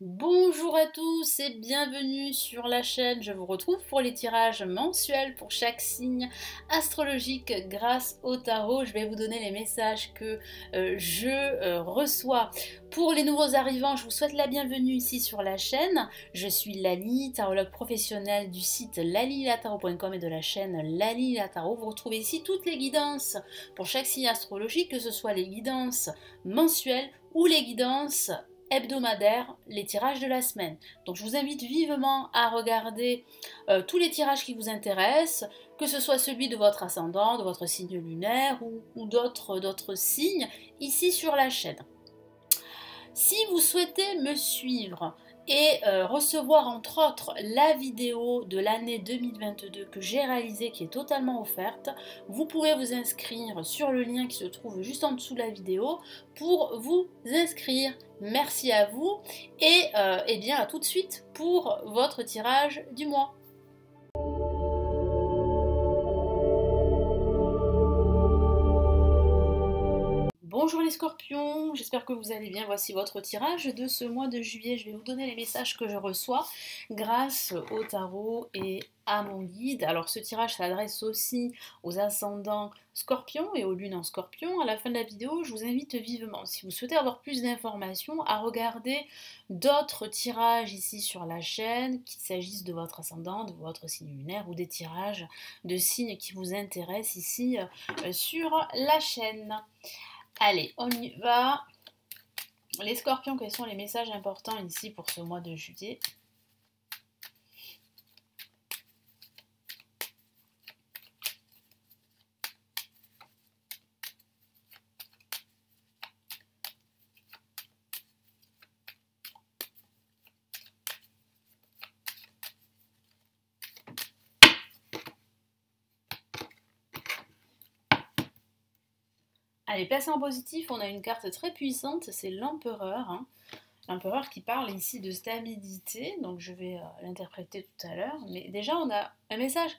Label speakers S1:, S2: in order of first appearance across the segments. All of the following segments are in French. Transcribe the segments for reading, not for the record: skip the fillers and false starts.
S1: Bonjour à tous et bienvenue sur la chaîne. Je vous retrouve pour les tirages mensuels pour chaque signe astrologique grâce au tarot. Je vais vous donner les messages que je reçois. Pour les nouveaux arrivants, je vous souhaite la bienvenue ici sur la chaîne. Je suis Lali, tarologue professionnelle du site lalilatarot.com et de la chaîne Lali la Tarot. Vous retrouvez ici toutes les guidances pour chaque signe astrologique, que ce soit les guidances mensuelles ou les guidances hebdomadaire, les tirages de la semaine. Donc je vous invite vivement à regarder tous les tirages qui vous intéressent, que ce soit celui de votre ascendant, de votre signe lunaire ou d'autres signes ici sur la chaîne. Si vous souhaitez me suivre et recevoir entre autres la vidéo de l'année 2022 que j'ai réalisée qui est totalement offerte, vous pouvez vous inscrire sur le lien qui se trouve juste en dessous de la vidéo pour vous inscrire. Merci à vous et bien à tout de suite pour votre tirage du mois. Bonjour les scorpions, j'espère que vous allez bien. Voici votre tirage de ce mois de juillet. Je vais vous donner les messages que je reçois grâce au tarot et à mon guide. Alors ce tirage s'adresse aussi aux ascendants scorpions et aux lunes en scorpion. À la fin de la vidéo, je vous invite vivement, si vous souhaitez avoir plus d'informations, à regarder d'autres tirages ici sur la chaîne, qu'il s'agisse de votre ascendant, de votre signe lunaire ou des tirages de signes qui vous intéressent ici sur la chaîne. Allez, on y va. Les scorpions, quels sont les messages importants ici pour ce mois de juillet? Allez, placé en positif, on a une carte très puissante, c'est l'empereur. L'empereur qui parle ici de stabilité, donc je vais l'interpréter tout à l'heure. Mais déjà, on a un message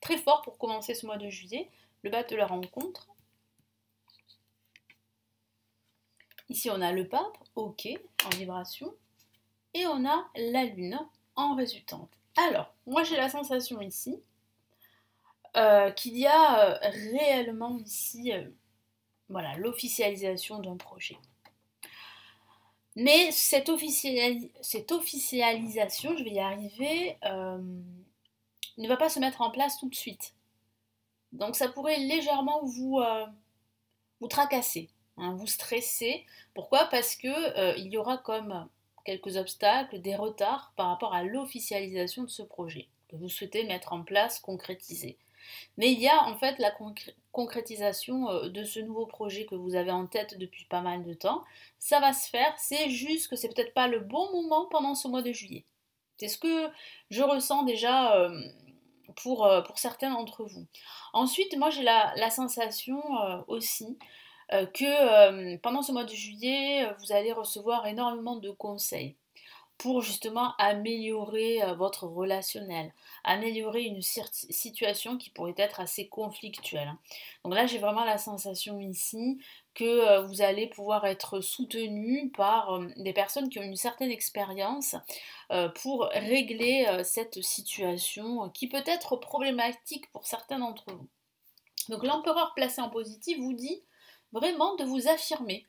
S1: très fort pour commencer ce mois de juillet, le bas de la rencontre. Ici, on a le pape, ok, en vibration, et on a la lune en résultante. Alors, moi j'ai la sensation ici qu'il y a réellement ici voilà, l'officialisation d'un projet. Mais cette officialisation, je vais y arriver, ne va pas se mettre en place tout de suite. Donc ça pourrait légèrement vous tracasser, hein, vous stresser. Pourquoi? Parce que il y aura comme quelques obstacles, des retards par rapport à l'officialisation de ce projet que vous souhaitez mettre en place, concrétiser. Mais il y a en fait la concrétisation de ce nouveau projet que vous avez en tête depuis pas mal de temps. Ça va se faire, c'est juste que c'est peut-être pas le bon moment pendant ce mois de juillet. C'est ce que je ressens déjà pour certains d'entre vous. Ensuite, moi j'ai la sensation aussi que pendant ce mois de juillet, vous allez recevoir énormément de conseils pour justement améliorer votre relationnel, améliorer une situation qui pourrait être assez conflictuelle. Donc là, j'ai vraiment la sensation ici que vous allez pouvoir être soutenu par des personnes qui ont une certaine expérience pour régler cette situation qui peut être problématique pour certains d'entre vous. Donc l'empereur placé en positif vous dit vraiment de vous affirmer,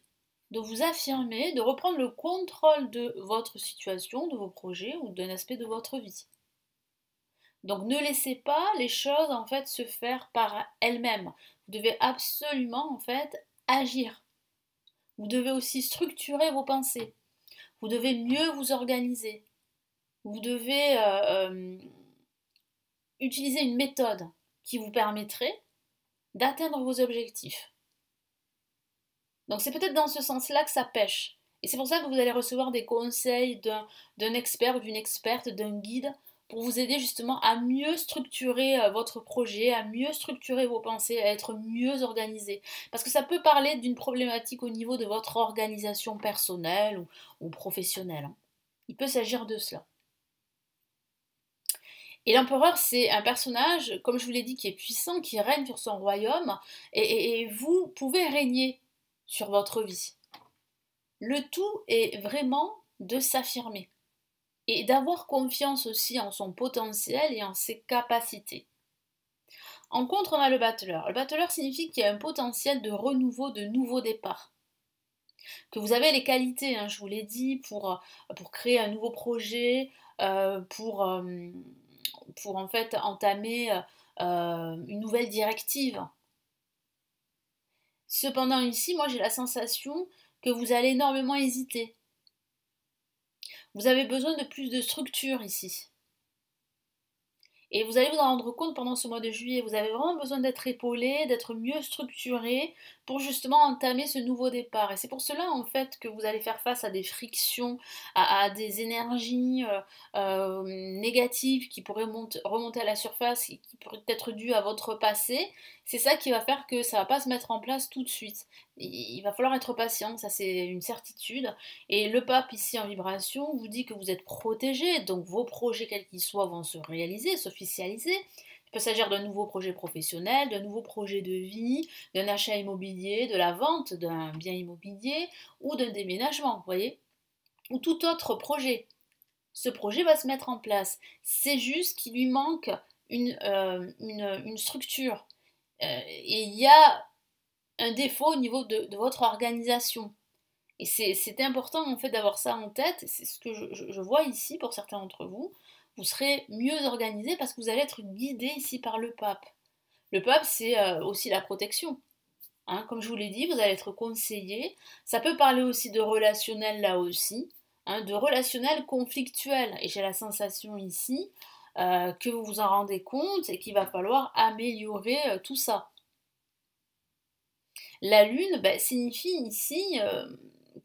S1: de reprendre le contrôle de votre situation, de vos projets ou d'un aspect de votre vie. Donc ne laissez pas les choses en fait se faire par elles-mêmes. Vous devez absolument en fait agir. Vous devez aussi structurer vos pensées. Vous devez mieux vous organiser. Vous devez utiliser une méthode qui vous permettrait d'atteindre vos objectifs. Donc c'est peut-être dans ce sens-là que ça pêche. Et c'est pour ça que vous allez recevoir des conseils d'un expert, d'une experte, d'un guide pour vous aider justement à mieux structurer votre projet, à mieux structurer vos pensées, à être mieux organisé. Parce que ça peut parler d'une problématique au niveau de votre organisation personnelle ou professionnelle. Il peut s'agir de cela. Et l'empereur, c'est un personnage, comme je vous l'ai dit, qui est puissant, qui règne sur son royaume, et vous pouvez régner sur votre vie. Le tout est vraiment de s'affirmer et d'avoir confiance aussi en son potentiel et en ses capacités. En contre, on a le battleur. Le battleur signifie qu'il y a un potentiel de renouveau, de nouveau départ. Que vous avez les qualités, hein, je vous l'ai dit, pour créer un nouveau projet, pour en fait entamer une nouvelle directive. Cependant ici, moi j'ai la sensation que vous allez énormément hésiter. Vous avez besoin de plus de structure ici. Et vous allez vous en rendre compte pendant ce mois de juillet, vous avez vraiment besoin d'être épaulé, d'être mieux structuré pour justement entamer ce nouveau départ. Et c'est pour cela en fait que vous allez faire face à des frictions, à des énergies négatives qui pourraient remonter à la surface et qui pourraient être dues à votre passé. C'est ça qui va faire que ça ne va pas se mettre en place tout de suite. Il va falloir être patient, ça c'est une certitude. Et le pape ici en vibration vous dit que vous êtes protégé, donc vos projets quels qu'ils soient vont se réaliser, s'officialiser. Il peut s'agir d'un nouveau projet professionnel, d'un nouveau projet de vie, d'un achat immobilier, de la vente d'un bien immobilier ou d'un déménagement, vous voyez, ou tout autre projet. Ce projet va se mettre en place. C'est juste qu'il lui manque une structure. Et il y a un défaut au niveau de votre organisation. Et c'est important en fait d'avoir ça en tête, c'est ce que je vois ici pour certains d'entre vous. Vous serez mieux organisé parce que vous allez être guidé ici par le pape. Le pape, c'est aussi la protection. Hein, comme je vous l'ai dit, vous allez être conseillé. Ça peut parler aussi de relationnel là aussi, hein, de relationnel conflictuel. Et j'ai la sensation ici que vous vous en rendez compte et qu'il va falloir améliorer tout ça. La lune signifie ici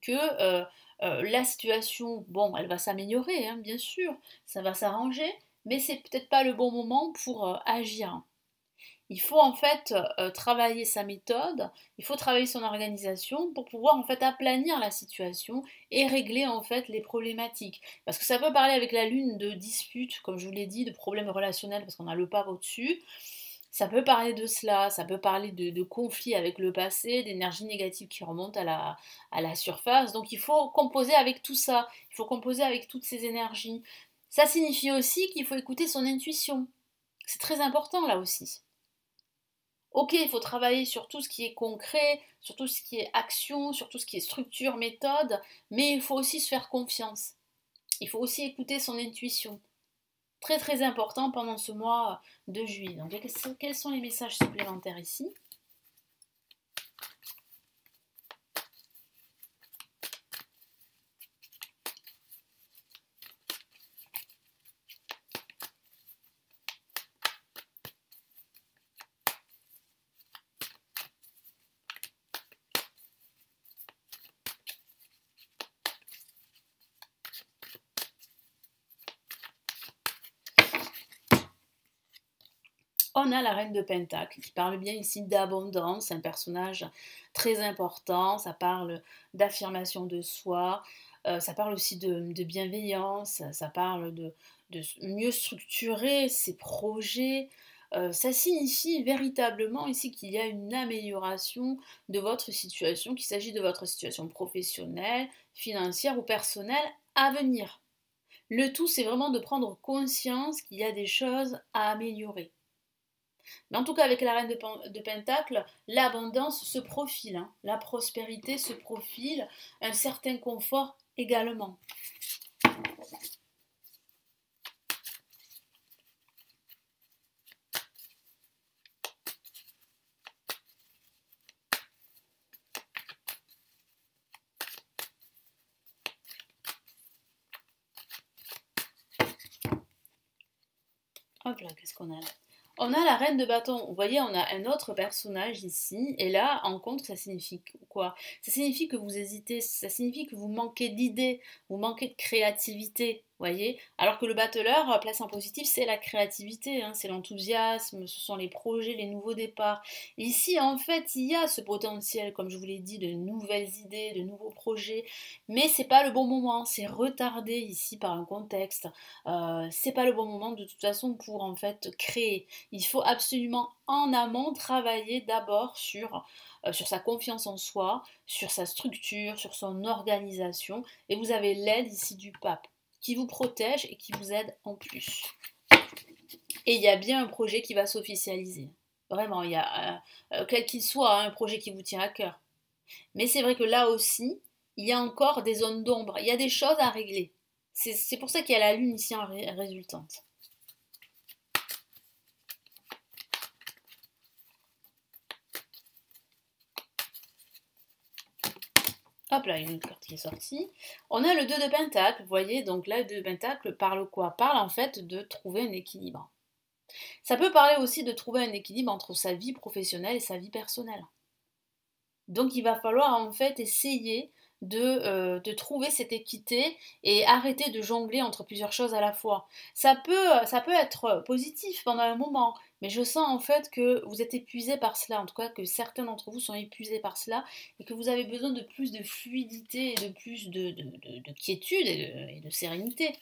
S1: que la situation, bon, elle va s'améliorer, hein, bien sûr, ça va s'arranger, mais c'est peut-être pas le bon moment pour agir. Il faut en fait travailler sa méthode, il faut travailler son organisation pour pouvoir en fait aplanir la situation et régler en fait les problématiques. Parce que ça peut parler avec la lune de disputes, comme je vous l'ai dit, de problèmes relationnels parce qu'on a le pape au-dessus. Ça peut parler de cela, ça peut parler de conflits avec le passé, d'énergie négative qui remonte à la surface. Donc il faut composer avec tout ça, il faut composer avec toutes ces énergies. Ça signifie aussi qu'il faut écouter son intuition. C'est très important là aussi. Ok, il faut travailler sur tout ce qui est concret, sur tout ce qui est action, sur tout ce qui est structure, méthode, mais il faut aussi se faire confiance. Il faut aussi écouter son intuition. Très très important pendant ce mois de juillet. Donc quels sont les messages supplémentaires ici? On a la reine de Pentacle qui parle bien ici d'abondance, un personnage très important, ça parle d'affirmation de soi, ça parle aussi de bienveillance, ça parle de mieux structurer ses projets. Ça signifie véritablement ici qu'il y a une amélioration de votre situation, qu'il s'agit de votre situation professionnelle, financière ou personnelle à venir. Le tout, c'est vraiment de prendre conscience qu'il y a des choses à améliorer. Mais en tout cas, avec la reine de Pentacle, l'abondance se profile, hein, la prospérité se profile, un certain confort également. Hop là, qu'est-ce qu'on a là? On a la reine de bâton. Vous voyez, on a un autre personnage ici. Et là, en contre, ça signifie quoi? Ça signifie que vous hésitez, ça signifie que vous manquez d'idées, vous manquez de créativité. Voyez. Alors que le battleur, place en positif, c'est la créativité, hein, c'est l'enthousiasme, ce sont les projets, les nouveaux départs. Ici, en fait, il y a ce potentiel, comme je vous l'ai dit, de nouvelles idées, de nouveaux projets, mais c'est pas le bon moment, c'est retardé ici par un contexte. C'est pas le bon moment de toute façon pour en fait créer. Il faut absolument en amont travailler d'abord sur sur sa confiance en soi, sur sa structure, sur son organisation. Et vous avez l'aide ici du pape qui vous protège et qui vous aide en plus. Et il y a bien un projet qui va s'officialiser. Vraiment, il y a, quel qu'il soit, un projet qui vous tient à cœur. Mais c'est vrai que là aussi, il y a encore des zones d'ombre, il y a des choses à régler. C'est pour ça qu'il y a la lune ici en résultante. Hop là, il y a une carte qui est sortie. On a le 2 de Pentacle, vous voyez, donc là, le 2 de Pentacle parle quoi? Parle en fait de trouver un équilibre. Ça peut parler aussi de trouver un équilibre entre sa vie professionnelle et sa vie personnelle. Donc il va falloir en fait essayer de trouver cette équité et arrêter de jongler entre plusieurs choses à la fois. Ça peut être positif pendant un moment, mais je sens en fait que vous êtes épuisé par cela, en tout cas que certains d'entre vous sont épuisés par cela, et que vous avez besoin de plus de fluidité et de plus de quiétude et de sérénité.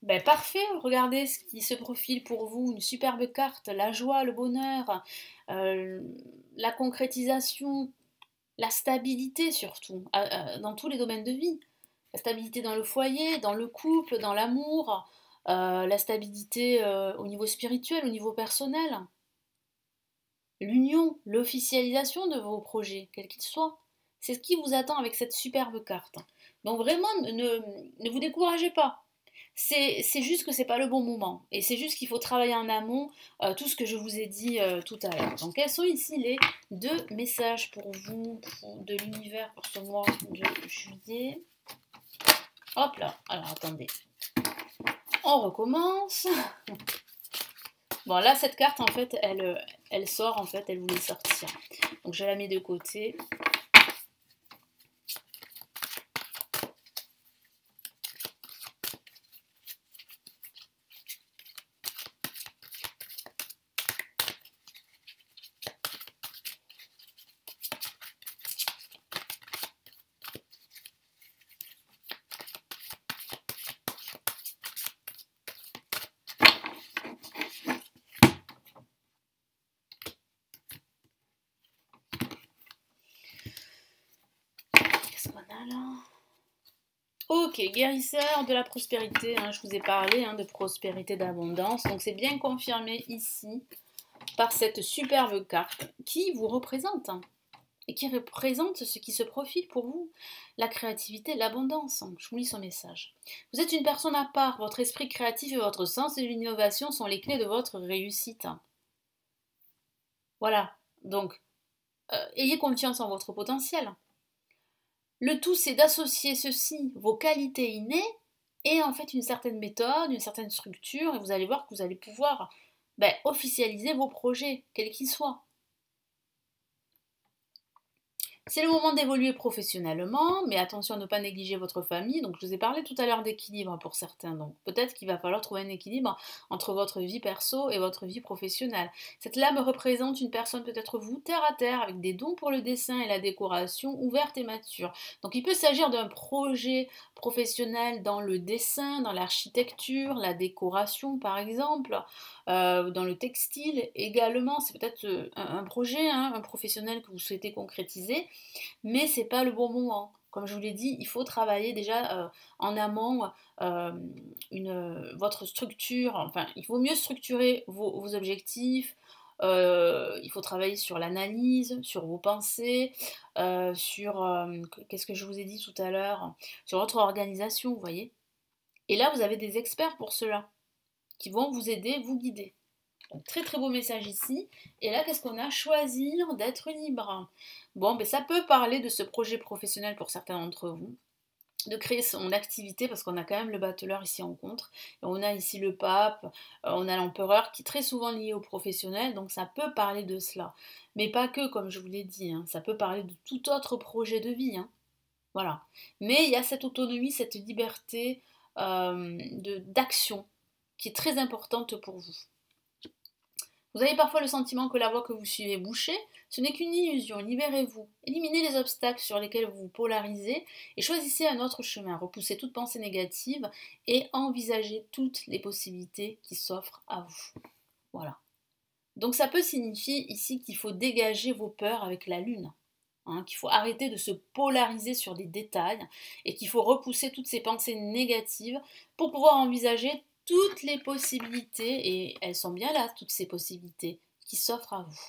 S1: Ben parfait, regardez ce qui se profile pour vous, une superbe carte, la joie, le bonheur, euh, la concrétisation, la stabilité surtout, dans tous les domaines de vie. La stabilité dans le foyer, dans le couple, dans l'amour, la stabilité au niveau spirituel, au niveau personnel, l'union, l'officialisation de vos projets, quels qu'ils soient. C'est ce qui vous attend avec cette superbe carte. Donc vraiment, ne vous découragez pas. C'est juste que c'est pas le bon moment. Et c'est juste qu'il faut travailler en amont tout ce que je vous ai dit tout à l'heure. Donc quels sont ici les 2 messages pour vous de l'univers pour ce mois de juillet? Hop là, alors attendez. On recommence. Bon là cette carte en fait elle sort en fait, elle voulait sortir. Donc je la mets de côté. Qu'est-ce qu'on a là? Ok, guérisseur de la prospérité, hein, je vous ai parlé de prospérité, d'abondance, donc c'est bien confirmé ici par cette superbe carte qui vous représente et qui représente ce qui se profile pour vous, la créativité, l'abondance. Je vous lis son message. Vous êtes une personne à part, votre esprit créatif et votre sens de l'innovation sont les clés de votre réussite. Voilà, donc ayez confiance en votre potentiel. Le tout, c'est d'associer ceci, vos qualités innées, et en fait une certaine méthode, une certaine structure, et vous allez voir que vous allez pouvoir officialiser vos projets, quels qu'ils soient. C'est le moment d'évoluer professionnellement, mais attention à ne pas négliger votre famille. Donc, je vous ai parlé tout à l'heure d'équilibre pour certains. Donc, peut-être qu'il va falloir trouver un équilibre entre votre vie perso et votre vie professionnelle. Cette lame représente une personne, peut-être vous, terre à terre, avec des dons pour le dessin et la décoration, ouverte et mature. Donc, il peut s'agir d'un projet professionnel dans le dessin, dans l'architecture, la décoration, par exemple, dans le textile également. C'est peut-être un projet, un professionnel que vous souhaitez concrétiser, mais c'est pas le bon moment. Comme je vous l'ai dit, il faut travailler déjà en amont votre structure. Enfin, il faut mieux structurer vos objectifs. Il faut travailler sur l'analyse, sur vos pensées, sur qu'est-ce que je vous ai dit tout à l'heure, sur votre organisation, vous voyez. Et là, vous avez des experts pour cela qui vont vous aider, vous guider. Donc, très très beau message ici. Et là, qu'est-ce qu'on a? Choisir d'être libre. Bon, ça peut parler de ce projet professionnel pour certains d'entre vous, de créer son activité, parce qu'on a quand même le battleur ici en contre, et on a ici le pape, on a l'empereur qui est très souvent lié au professionnel, donc ça peut parler de cela. Mais pas que, comme je vous l'ai dit, ça peut parler de tout autre projet de vie. Voilà. Mais il y a cette autonomie, cette liberté d'action qui est très importante pour vous. Vous avez parfois le sentiment que la voie que vous suivez est bouchée. Ce n'est qu'une illusion, libérez-vous. Éliminez les obstacles sur lesquels vous vous polarisez et choisissez un autre chemin. Repoussez toute pensée négative et envisagez toutes les possibilités qui s'offrent à vous. Voilà. Donc ça peut signifier ici qu'il faut dégager vos peurs avec la lune. Hein, qu'il faut arrêter de se polariser sur des détails et qu'il faut repousser toutes ces pensées négatives pour pouvoir envisager toutes les possibilités, et elles sont bien là, toutes ces possibilités qui s'offrent à vous.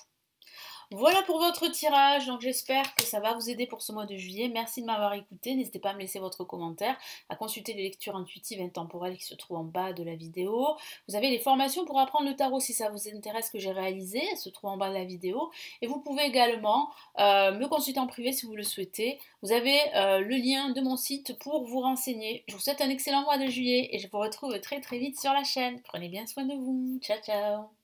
S1: Voilà pour votre tirage, donc j'espère que ça va vous aider pour ce mois de juillet. Merci de m'avoir écouté, n'hésitez pas à me laisser votre commentaire, à consulter les lectures intuitives et intemporelles qui se trouvent en bas de la vidéo. Vous avez les formations pour apprendre le tarot si ça vous intéresse que j'ai réalisé, elles se trouvent en bas de la vidéo. Et vous pouvez également me consulter en privé si vous le souhaitez. Vous avez le lien de mon site pour vous renseigner. Je vous souhaite un excellent mois de juillet et je vous retrouve très très vite sur la chaîne. Prenez bien soin de vous, ciao ciao.